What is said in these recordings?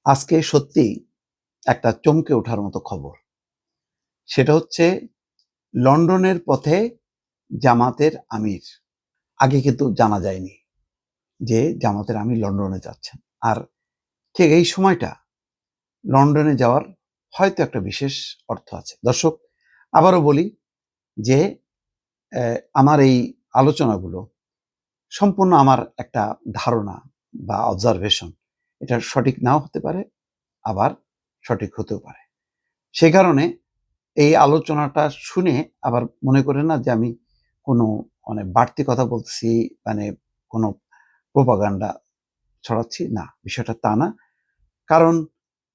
আজকে সত্যিই একটা চমকে ওঠার মতো খবর। সেটা হচ্ছে লন্ডনের পথে জামাতের আমির। আগে কিন্তু জানা যায়নি যে জামাতের আমির লন্ডনে যাচ্ছেন। আর ঠিক এই সময়টা লন্ডনে যাওয়ার হয়তো একটা বিশেষ অর্থ আছে। দর্শক, আবারও বলি যে আমার এই আলোচনাগুলো সম্পূর্ণ আমার একটা ধারণা বা অবজারভেশন। এটা সঠিক নাও হতে পারে, আবার সঠিক হতেও পারে। সে কারণে এই আলোচনাটা শুনে আবার মনে করেন না যে আমি কোনো বাড়তি কথা বলতেছি, মানে কোনো প্রোপাগান্ডা ছড়াচ্ছি। না, বিষয়টা তা না। কারণ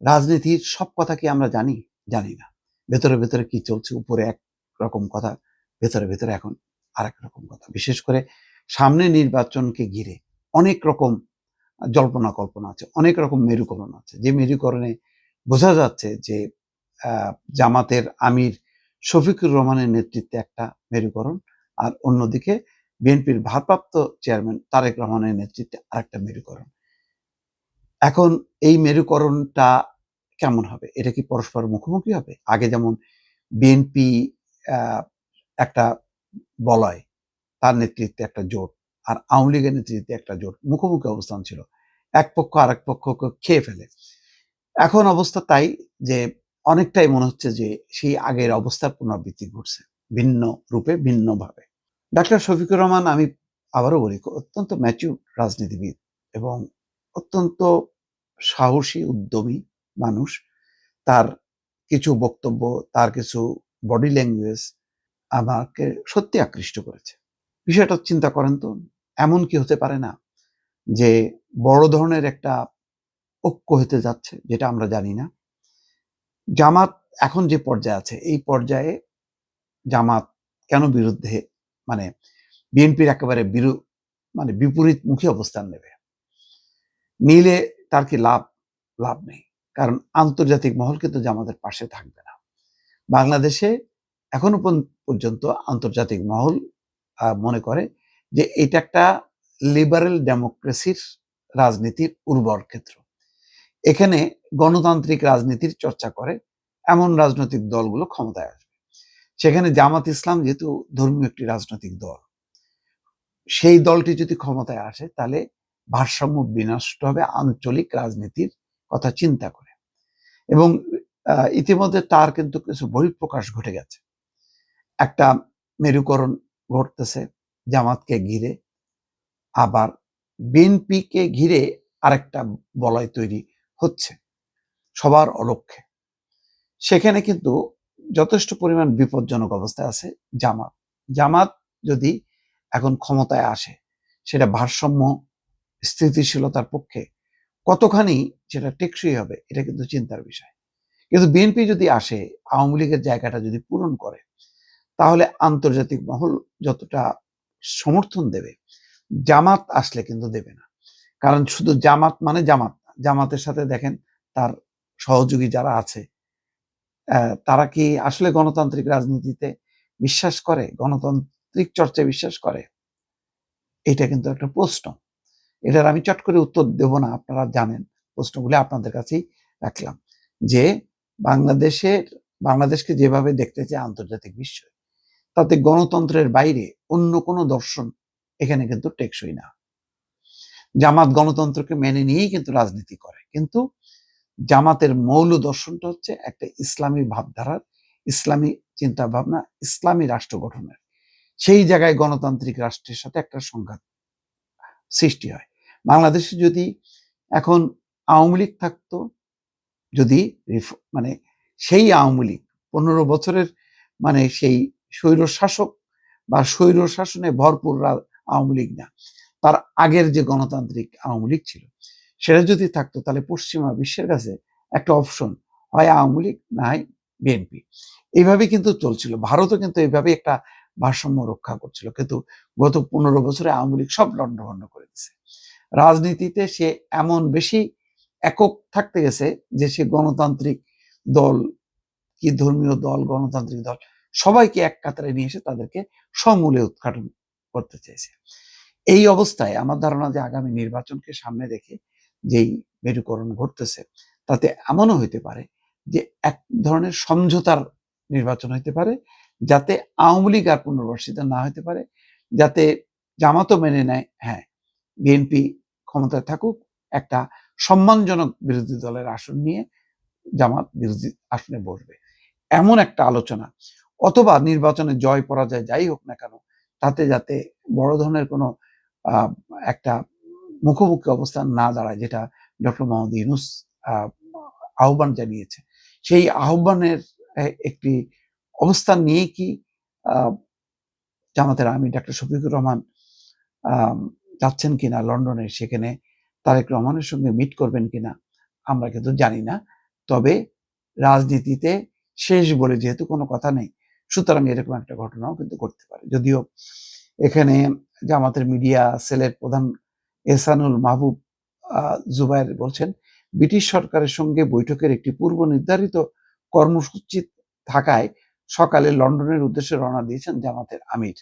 রাজনীতির সব কথা কি আমরা জানি? জানি না। ভেতরে, ভেতরে কি চলছে, উপরে একরকম কথা, ভেতরে, ভেতরে এখন আরেক রকম কথা। বিশেষ করে সামনে নির্বাচনকে ঘিরে অনেক রকম জল্পনা কল্পনা আছে, অনেক রকম মেরুকরণ আছে। যে মেরুকরণে বোঝা যাচ্ছে যে জামাতের আমির শফিকুর রহমানের নেতৃত্বে একটা মেরুকরণ, আর অন্যদিকে বিএনপির ভারপ্রাপ্ত চেয়ারম্যান তারেক রহমানের নেতৃত্বে আরেকটা মেরুকরণ। এখন এই মেরুকরণটা কেমন হবে? এটা কি পরস্পর মুখোমুখি হবে? আগে যেমন বিএনপি একটা বলয়, তার নেতৃত্বে একটা জোট, আর আওয়ামী লীগের নেতৃত্বে একটা জোট, মুখোমুখি অবস্থান ছিল। এক পক্ষ আরেক পক্ষকে খেয়ে ফেলে। এখন অবস্থা তাই যে অনেকটাই মনে হচ্ছে যে সেই আগের অবস্থার পুনরাবৃত্তি ঘটছে, ভিন্ন রূপে, ভিন্নভাবে। ডাক্তার শফিকুর রহমান, আমি আবারও বলি, অত্যন্ত ম্যাচিউর রাজনীতিবিদ এবং অত্যন্ত সাহসী, উদ্যমী মানুষ। তার কিছু বক্তব্য, তার কিছু বডি ল্যাঙ্গুয়েজ আমাকে সত্যি আকৃষ্ট করেছে। বিষয়টা চিন্তা করেন তো, এমন কি হতে পারে না যে বড় ধরনের একটা ঐক্য হতে যাচ্ছে, যেটা আমরা জানি না। জামাত এখন যে পর্যায়ে আছে, এই পর্যায়ে জামাত কেন বিরুদ্ধে, মানে বিএনপির একেবারে বিপরীতমুখী অবস্থান নেবে? নিলে তার কি লাভ? লাভ নেই। কারণ আন্তর্জাতিক মহল কিন্তু জামাতের পাশে থাকবে না। বাংলাদেশে এখনো পর্যন্ত আন্তর্জাতিক মহল মনে করে যে এটা একটা লিবারেল ডেমোক্রেসির রাজনীতির উর্বর ক্ষেত্র। এখানে গণতান্ত্রিক রাজনীতির চর্চা করে এমন রাজনৈতিক দলগুলো ক্ষমতায় আসবে। সেখানে জামাত ইসলাম যেহেতু ধর্মীয় একটি রাজনৈতিক দল, সেই দলটি যদি ক্ষমতায় আসে তাহলে ভারসাম্য বিনষ্ট হবে আঞ্চলিক রাজনীতির কথা চিন্তা করে। এবং ইতিমধ্যে তার কিন্তু কিছু বহিঃপ্রকাশ ঘটে গেছে। একটা মেরুকরণ ঘটতেছে জামাতকে ঘিরে, আবার বিএনপিকে ঘিরে আরেকটা বলয় তৈরি হচ্ছে সবার অলক্ষ্যে। সেখানে কিন্তু যথেষ্ট পরিমাণ বিপজ্জনক অবস্থায় আছে জামাত। জামাত যদি এখন ক্ষমতায় আসে, সেটা ভারসাম্য স্থিতিশীলতার পক্ষে কতখানি সেটা টেকসই হবে, এটা কিন্তু চিন্তার বিষয়। কিন্তু বিএনপি যদি আসে, আওয়ামী লীগের জায়গাটা যদি পূরণ করে, তাহলে আন্তর্জাতিক মহল যতটা সমর্থন দেবে, জামাত আসলে কিন্তু দেবে না। কারণ শুধু জামাত মানে জামাত না, জামাতের সাথে দেখেন তার সহযোগী যারা আছে, তারা কি আসলে গণতান্ত্রিক রাজনীতিতে বিশ্বাস করে, গণতান্ত্রিক চর্চায় বিশ্বাস করে? এটা কিন্তু একটা প্রশ্ন। এটার আমি চট করে উত্তর দেব না, আপনারা জানেন। প্রশ্নগুলি আপনাদের কাছেই রাখলাম যে বাংলাদেশকে যেভাবে দেখতে চায় আন্তর্জাতিক বিশ্ব, তাতে গণতন্ত্রের বাইরে অন্য কোনো দর্শন এখানে কিন্তু টেকসই না। জামাত গণতন্ত্রকে মেনে নিয়েই কিন্তু রাজনীতি করে, কিন্তু জামাতের মৌল দর্শনটা হচ্ছে একটা ইসলামী ভাবধারার, ইসলামী চিন্তা ভাবনা, ইসলামী রাষ্ট্র গঠনের। সেই জায়গায় গণতান্ত্রিক রাষ্ট্রের সাথে একটা সংঘাত সৃষ্টি হয়। বাংলাদেশে যদি এখন আওয়ামী লীগ থাকতো, যদি মানে সেই আওয়ামী লীগ 15 বছরের, মানে সেই স্বৈর শাসক বা স্বৈর শাসনে ভরপুর আওয়ামী লীগ না, তার আগের যে গণতান্ত্রিক আওয়ামী লীগ ছিল, সেটা যদি থাকতো, তাহলে পশ্চিমা বিশ্বের কাছে একটা অপশন হয় আওয়ামী লীগ, না হয় বিএনপি। এইভাবে কিন্তু চলছিল। ভারতও কিন্তু এইভাবে একটা ভারসাম্য রক্ষা করছিল। কিন্তু গত 15 বছরে আওয়ামী লীগ সব লন্ডভন্ড করে দিচ্ছে। রাজনীতিতে সে এমন বেশি একক থাকতে গেছে যে সে গণতান্ত্রিক দল, কি ধর্মীয় দল, গণতান্ত্রিক দল, সবাইকে এক কাতারে নিয়ে এসে তাদেরকে সমূলে উৎখাটন করতে চেয়েছে। এই অবস্থায় আমার ধারণা যে আগামী নির্বাচনকে সামনে রেখে যেই মেরুকরণ ঘটতেছে, তাতে এমনও হইতে পারে যে এক ধরনের সমঝোতার নির্বাচন হইতে পারে, যাতে আওয়ামী লীগ আর পুনর্বাসিত না হতে পারে, যাতে জামাতও মেনে নেয় হ্যাঁ বিএনপি ক্ষমতায় থাকুক, একটা সম্মানজনক বিরোধী দলের আসন নিয়ে জামাত বিরোধী আসনে বসবে, এমন একটা আলোচনা। অথবা নির্বাচনে জয় পরাজয় যাই হোক না কেন, তাতে যাতে বড় ধরনের কোনো একটা মুখোমুখি অবস্থান না দাঁড়ায়, যেটা ডক্টর মোহাম্মদ ইউনূস আহ্বান জানিয়েছে, সেই আহ্বানের একটি অবস্থান নিয়ে কি জামাতের আমির ডাক্তার শফিকুর রহমান যাচ্ছেন কিনা লন্ডনে, সেখানে তারেক রহমানের সঙ্গে মিট করবেন কিনা আমরা কিন্তু জানি না। তবে রাজনীতিতে শেষ বলে যেহেতু কোনো কথা নেই, সুতরাং এরকম একটা ঘটনাও কিন্তু ঘটতে পারে। যদিও এখানে জামাতের মিডিয়া সেলের প্রধান এহসানুল মাহবুব জুবায়ের বলছেন, ব্রিটিশ সরকারের সঙ্গে বৈঠকের একটি পূর্ব নির্ধারিত কর্মসূচি থাকায় সকালে লন্ডনের উদ্দেশ্যে রওনা দিয়েছেন জামাতের আমির।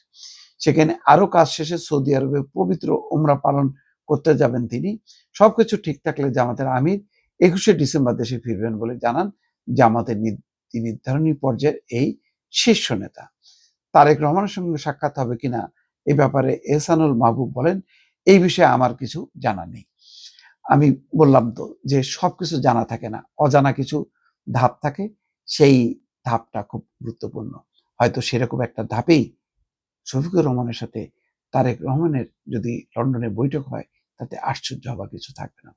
সেখানে আরো কাজ শেষে সৌদি আরবে পবিত্র উমরা পালন করতে যাবেন তিনি। সবকিছু ঠিক থাকলে জামাতের আমির 21শে ডিসেম্বর দেশে ফিরবেন বলে জানান জামাতের নীতি নির্ধারণী পর্যায়ের এই শীর্ষ নেতা। তারেক রহমানের সঙ্গে সাক্ষাৎ হবে কিনা এ ব্যাপারে এহসানুল মাহবুব বলেন, এই বিষয়ে আমার কিছু জানা নেই। আমি বললাম তো যে সবকিছু জানা থাকে না, অজানা কিছু ধাপ থাকে, সেই ধাপটা খুব গুরুত্বপূর্ণ। হয়তো সেরকম একটা ধাপেই শফিকুর রহমানের সাথে তারেক রহমানের যদি লন্ডনে বৈঠক হয়, তাতে আশ্চর্য হবার কিছু থাকবে না।